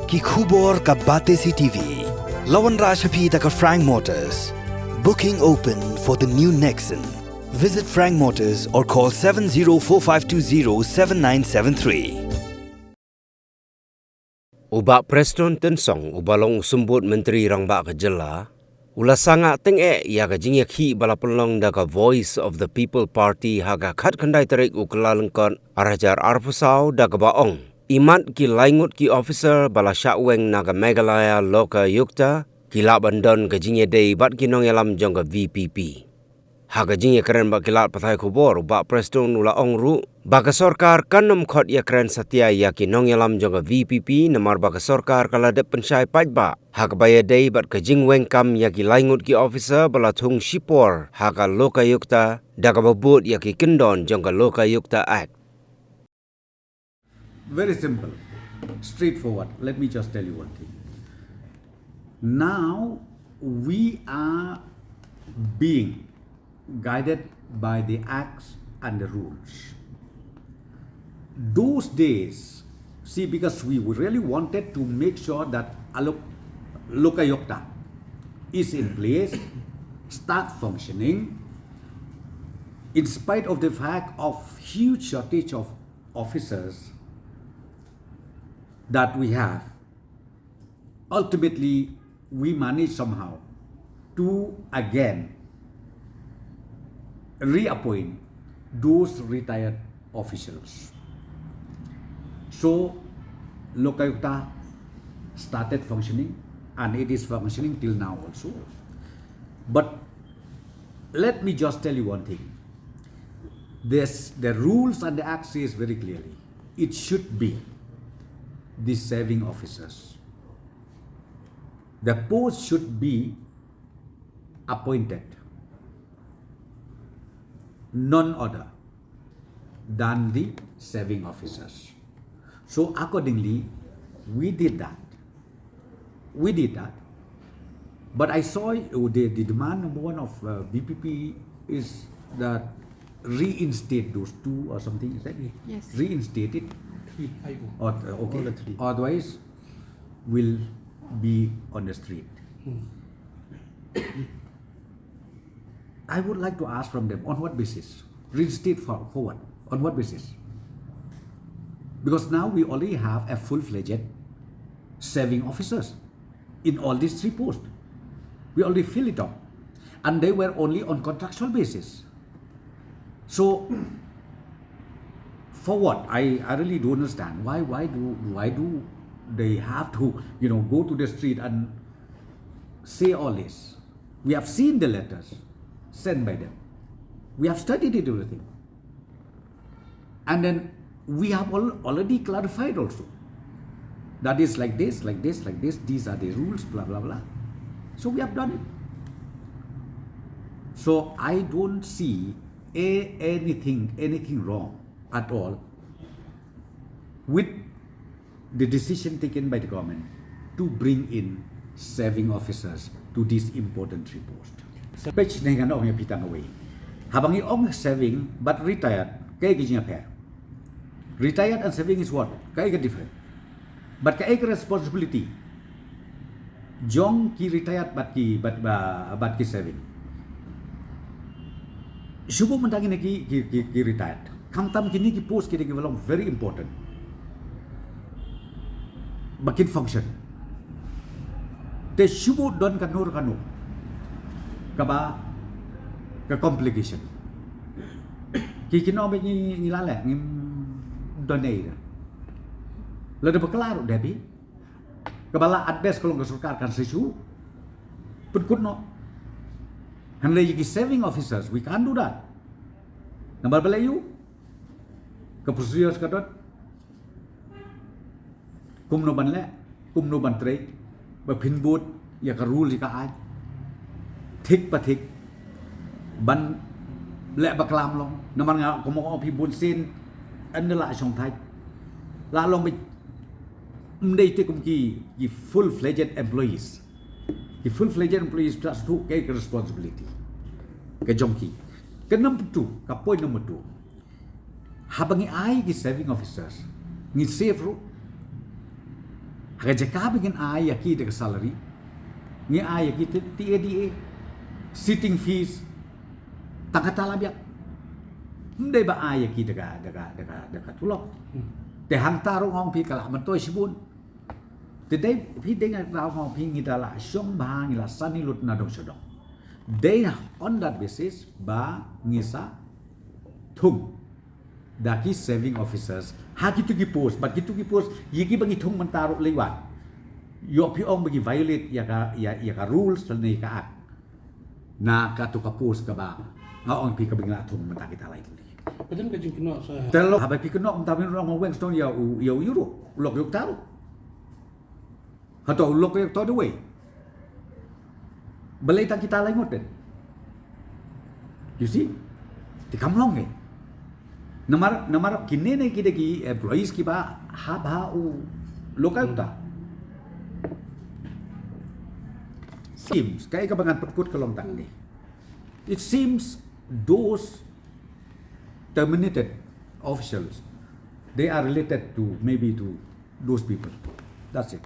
Ki khubor ka bate si TV. Lawan Rashapi taka Frank Motors. Booking open for the new Nexon. Visit Frank Motors or call 7045207973. Ubak Preston Tensong ubalong sumbut Menteri Rangba Kejela. Ula sanga teng ya ka Jingïadei balapelong da ka Voice of the People Party haga khat kandai tarik uklalengkon arajar arpusau da ka baong. Imat ki laingut ki Ophisar bala Shah naga Meghalaya loka yukta ki labandon ka Jingïadei bat ki nong yalam jong ka VPP. Haga Jingïadei keren ba kilat pathai kubor ubak Preston ula ongru baka sorkar kanum khot ya keren satya ya ki nong yalam jong ka VPP namar baka sorkar kala de pensyai pajba haga bayadei bat ka jing Wengkam ya ki laingut ki Ophisar bala thung shipor haga loka yukta daga babut ya ki kendon jong ka loka yukta act. Very simple, straightforward. Let me just tell you one thing. Now we are being guided by the acts and the rules. Those days, see, because we really wanted to make sure that Lokayokta is in place, start functioning, in spite of the fact of huge shortage of officers that we have. Ultimately, we managed somehow to again reappoint those retired officials. So, Lokayukta started functioning and it is functioning till now also. But let me just tell you one thing. The rules and the act says very clearly, it should be the serving officers. The post should be appointed, none other than the serving officers. So accordingly, we did that. But I saw the demand number one of BPP is that reinstate those two or something. Is that it? Yes. Reinstate it. Or, okay. All the three. Otherwise, will be on the street. I would like to ask from them, on what basis? Reinstate for what? On what basis? Because now we already have a full-fledged serving officers in all these three posts. We already fill it up. And they were only on contractual basis. So, for what? I really don't understand. Why do they have to go to the street and say all this? We have seen the letters sent by them. We have studied it, everything. And then we have already clarified also. That is like this, like this, like this. These are the rules, blah, blah, blah. So we have done it. So I don't see anything wrong at all with the decision taken by the government to bring in serving officers to these important three posts. Page na nga ong pitang away. Habang yung serving but retired, kaya gijing pair. Retired and serving is what? Kaya different. But kaya responsibility. Jong ki retired but ki serving. Subo mendangin na ki retired. Kamtam kini ki post kini kiwalong very important. Makin function. Te subo don kanur kanu. Kaba ka complication. Kikino ba ni lala ngim donate. Lada berkelaro Debbie. Kabala advice kalau kesurkar kan sesu. Pun no. And like saving officers, we can't do that. Nambar balayu. Kapusiyos kadot. Kumno banle, kumno bantre. Ba pinbut ya ka rule ka ai. Thik pa thik. Ban le baklam long. Naman nga kumo pibun sin an la song thai. La long ba mday te kum ki full-fledged employees. The full-fledged employees trust to take responsibility. Ke jongki. Ke number 2, ka point number 2. Habang ay ki serving officers, ni save ro Haka jaka bikin ayah kita ke salary. Ngi ayah kita TADA, sitting fees, tangkata labiak. Mendai ba ayah kita deka tulok. Te hang taruh ngong pi kalah mentoi sibun. Te dai pi dengar rau ngong pi ngidala syong ba ngila sani lut nadong sodong. They on that basis ba ngisa thung daki saving officers ha gitu ki post but gitu ki post yiki bagi thung mentaruk lewat yo pi ong bagi violate ya ka rules dan ni ka act na ka tu ka post ka ba ngaong pi ka bingla thung mentak kita lai Padahal ka jing kena sa telo ha pi kena tamin rong ngong stone ya euro lok yok taru ha to lok yok to the way balai tak kita lai ngoten you see ti kam long eh Namar kini ne kita ki employees ki ba ha u lokal ta seems kaya ka bangan perkut kalong tak ni it seems those terminated officials they are related to maybe to those people that's it